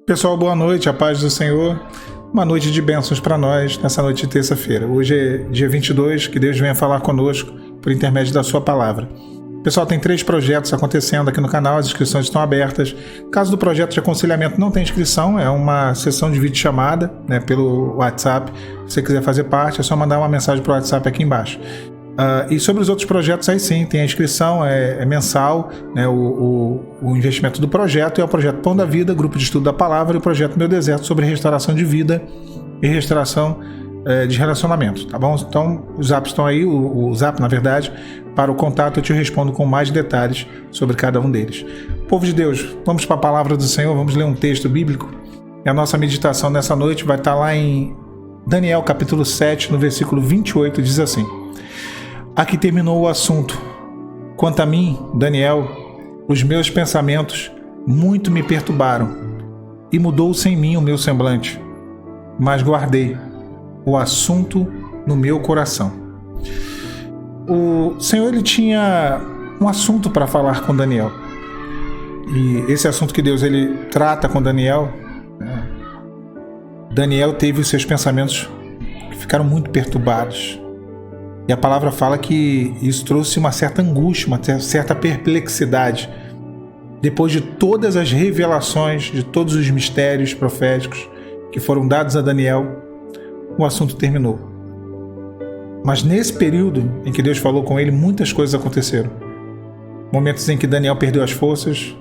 Pessoal, boa noite, a paz do Senhor. Uma noite de bênçãos para nós nessa noite de terça-feira. Hoje é dia 22, que Deus venha falar conosco por intermédio da sua palavra. Pessoal, tem 3 projetos acontecendo aqui no canal, as inscrições estão abertas. Caso do projeto de aconselhamento não tenha inscrição, é uma sessão de videochamada, pelo WhatsApp. Se você quiser fazer parte, é só mandar uma mensagem para o WhatsApp aqui embaixo. E sobre os outros projetos, aí sim, tem a inscrição, é mensal, o investimento do projeto é o projeto Pão da Vida, Grupo de Estudo da Palavra, e o projeto Meu Deserto sobre restauração de vida e restauração de relacionamento, tá bom? Então, os zaps estão aí, o zap, na verdade, para o contato eu te respondo com mais detalhes sobre cada um deles. Povo de Deus, vamos para a palavra do Senhor, vamos ler um texto bíblico, e a nossa meditação nessa noite vai estar lá em Daniel capítulo 7, no versículo 28, diz assim: Aqui terminou o assunto. Quanto a mim, Daniel, os meus pensamentos muito me perturbaram e mudou-se em mim o meu semblante, mas guardei o assunto no meu coração. O Senhor ele tinha um assunto para falar com Daniel, e esse assunto que Deus ele trata com Daniel, Daniel teve os seus pensamentos que ficaram muito perturbados. E a palavra fala que isso trouxe uma certa angústia, uma certa perplexidade. Depois de todas as revelações, de todos os mistérios proféticos que foram dados a Daniel, o assunto terminou. Mas nesse período em que Deus falou com ele, muitas coisas aconteceram. Momentos em que Daniel perdeu as forças,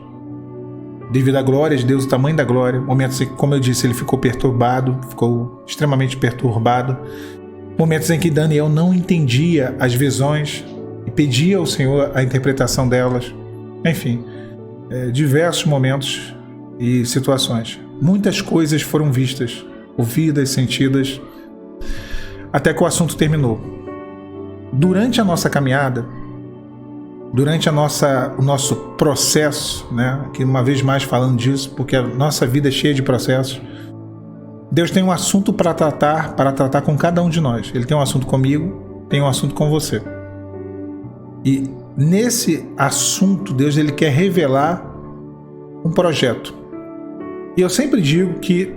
devido à glória de Deus, o tamanho da glória. Momentos em que, como eu disse, ele ficou perturbado, ficou extremamente perturbado. Momentos em que Daniel não entendia as visões e pedia ao Senhor a interpretação delas. Enfim, diversos momentos e situações. Muitas coisas foram vistas, ouvidas, sentidas, até que o assunto terminou. Durante a nossa caminhada, durante o nosso processo, aqui uma vez mais falando disso, porque a nossa vida é cheia de processos, Deus tem um assunto para tratar com cada um de nós. Ele tem um assunto comigo, tem um assunto com você. E nesse assunto, Deus ele quer revelar um projeto. E eu sempre digo que,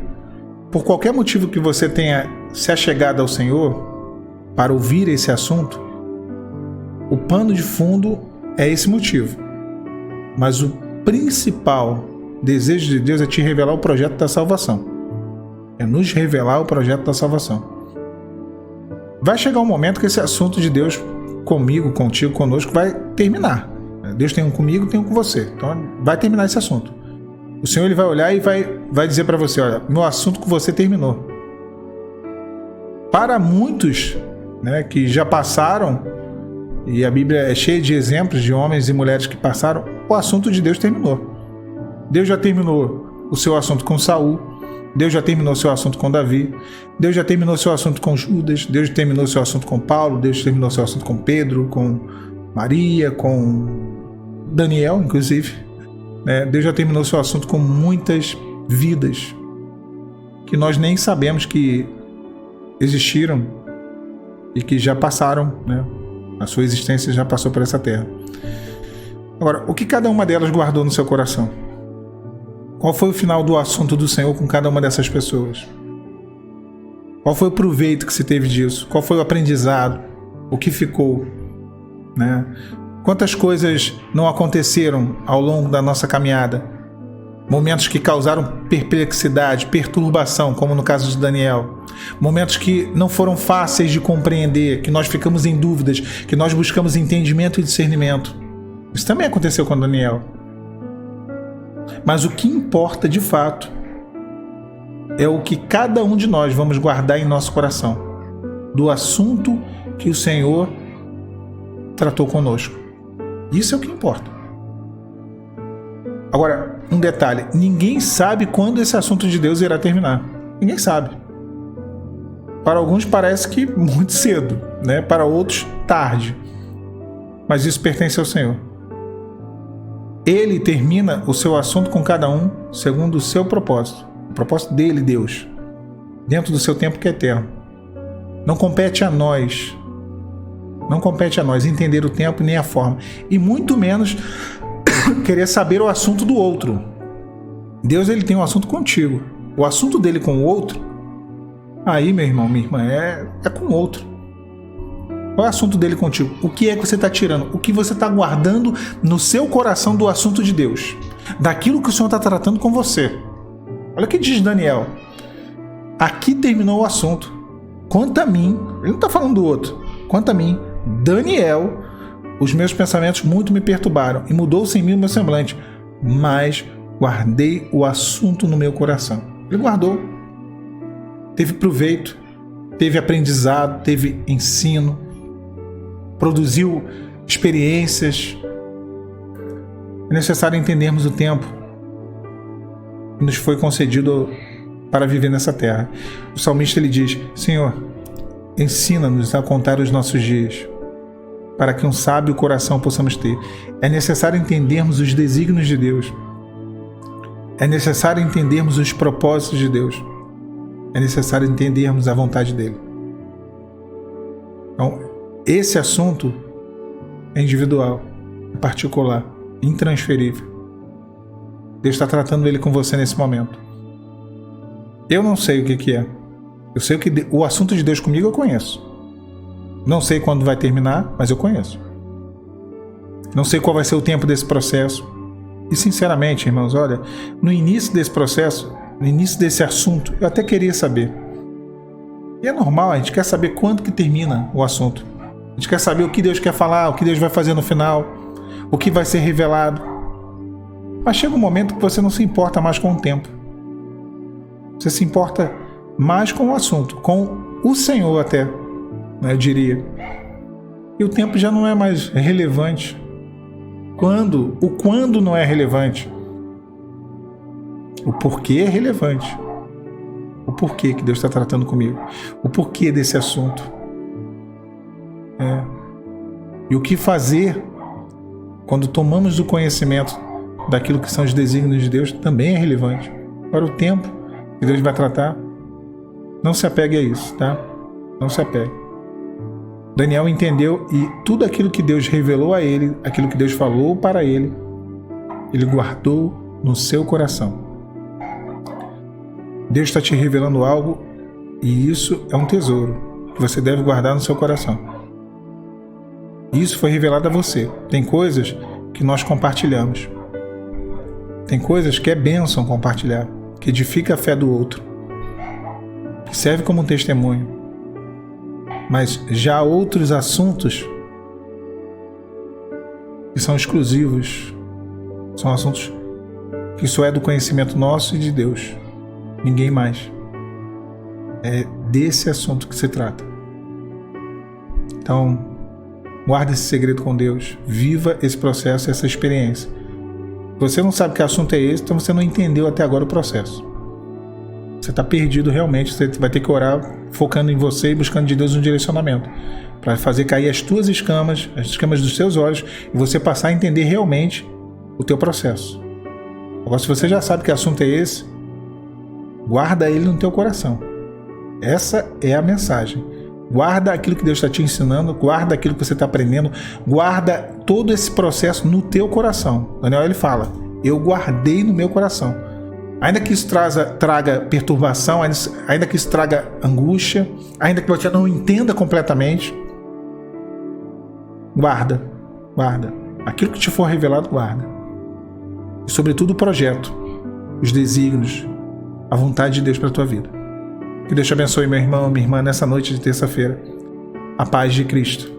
por qualquer motivo que você tenha se achegado ao Senhor para ouvir esse assunto, o pano de fundo é esse motivo. Mas o principal desejo de Deus é te revelar o projeto da salvação. É nos revelar o projeto da salvação. Vai chegar um momento que esse assunto de Deus comigo, contigo, conosco vai terminar. Deus tem um comigo, tem um com você. Então vai terminar esse assunto. O Senhor ele vai olhar e vai dizer para você: olha, meu assunto com você terminou. Para muitos que já passaram, e a Bíblia é cheia de exemplos de homens e mulheres que passaram, o assunto de Deus terminou. Deus já terminou o seu assunto com Saul. Deus já terminou seu assunto com Davi, Deus já terminou seu assunto com Judas, Deus já terminou seu assunto com Paulo, Deus já terminou seu assunto com Pedro, com Maria, com Daniel, inclusive. Deus já terminou seu assunto com muitas vidas que nós nem sabemos que existiram e que já passaram, a sua existência já passou por essa terra. Agora, o que cada uma delas guardou no seu coração? Qual foi o final do assunto do Senhor com cada uma dessas pessoas? Qual foi o proveito que se teve disso? Qual foi o aprendizado? O que ficou? Quantas coisas não aconteceram ao longo da nossa caminhada? Momentos que causaram perplexidade, perturbação, como no caso de Daniel. Momentos que não foram fáceis de compreender, que nós ficamos em dúvidas, que nós buscamos entendimento e discernimento. Isso também aconteceu com Daniel. Mas o que importa de fato é o que cada um de nós vamos guardar em nosso coração, do assunto que o Senhor tratou conosco. Isso é o que importa. Agora, um detalhe: ninguém sabe quando esse assunto de Deus irá terminar. Ninguém sabe. Para alguns parece que muito cedo, para outros tarde. Mas isso pertence ao Senhor. Ele termina o seu assunto com cada um segundo o seu propósito. O propósito dele, Deus, dentro do seu tempo que é eterno. Não compete a nós entender o tempo nem a forma. E muito menos querer saber o assunto do outro. Deus, ele tem um assunto contigo. O assunto dele com o outro, aí, meu irmão, minha irmã, é com o outro. Qual é o assunto dele contigo? O que é que você está tirando? O que você está guardando no seu coração do assunto de Deus? Daquilo que o Senhor está tratando com você. Olha o que diz Daniel. Aqui terminou o assunto. Quanto a mim, ele não está falando do outro. Quanto a mim, Daniel, os meus pensamentos muito me perturbaram e mudou-se em mim o meu semblante, mas guardei o assunto no meu coração. Ele guardou. Teve proveito, teve aprendizado, teve ensino, produziu experiências. É necessário entendermos o tempo que nos foi concedido para viver nessa terra. O salmista, ele diz: Senhor, ensina-nos a contar os nossos dias, para que um sábio coração possamos ter. É necessário entendermos os desígnios de Deus. É necessário entendermos os propósitos de Deus. É necessário entendermos a vontade dele. Então, esse assunto é individual, é particular, intransferível. Deus está tratando ele com você nesse momento. Eu não sei o que é. Eu sei que o assunto de Deus comigo eu conheço. Não sei quando vai terminar, mas eu conheço. Não sei qual vai ser o tempo desse processo. E sinceramente, irmãos, olha, no início desse processo, no início desse assunto, eu até queria saber. E é normal, a gente quer saber quando que termina o assunto. A gente quer saber o que Deus quer falar, o que Deus vai fazer no final, o que vai ser revelado. Mas chega um momento que você não se importa mais com o tempo. Você se importa mais com o assunto, com o Senhor até, né, eu diria. E o tempo já não é mais relevante. O quando não é relevante. O porquê é relevante. O porquê que Deus está tratando comigo. O porquê desse assunto. E o que fazer quando tomamos o conhecimento daquilo que são os desígnios de Deus também é relevante. Para o tempo que Deus vai tratar, não se apegue a isso, tá? Não se apegue. Daniel entendeu e tudo aquilo que Deus revelou a ele, aquilo que Deus falou para ele, ele guardou no seu coração. Deus está te revelando algo e isso é um tesouro que você deve guardar no seu coração. Isso foi revelado a você. Tem coisas que nós compartilhamos. Tem coisas que é bênção compartilhar, que edifica a fé do outro, que serve como um testemunho. Mas já há outros assuntos que são exclusivos, são assuntos que só é do conhecimento nosso e de Deus, ninguém mais. É desse assunto que se trata. Então, guarde esse segredo com Deus, viva esse processo, essa experiência. Se você não sabe que assunto é esse, então você não entendeu até agora o processo. Você está perdido realmente, você vai ter que orar focando em você e buscando de Deus um direcionamento para fazer cair as tuas escamas, as escamas dos seus olhos e você passar a entender realmente o teu processo. Agora, se você já sabe que assunto é esse, guarda ele no teu coração. Essa é a mensagem. Guarda aquilo que Deus está te ensinando, guarda aquilo que você está aprendendo, guarda todo esse processo no teu coração. Daniel, ele fala, eu guardei no meu coração. Ainda que isso traga perturbação, ainda que isso traga angústia, ainda que você não entenda completamente, guarda. Aquilo que te for revelado, guarda. E sobretudo o projeto, os desígnios, a vontade de Deus para a tua vida. Que Deus te abençoe, meu irmão, minha irmã, nessa noite de terça-feira. A paz de Cristo.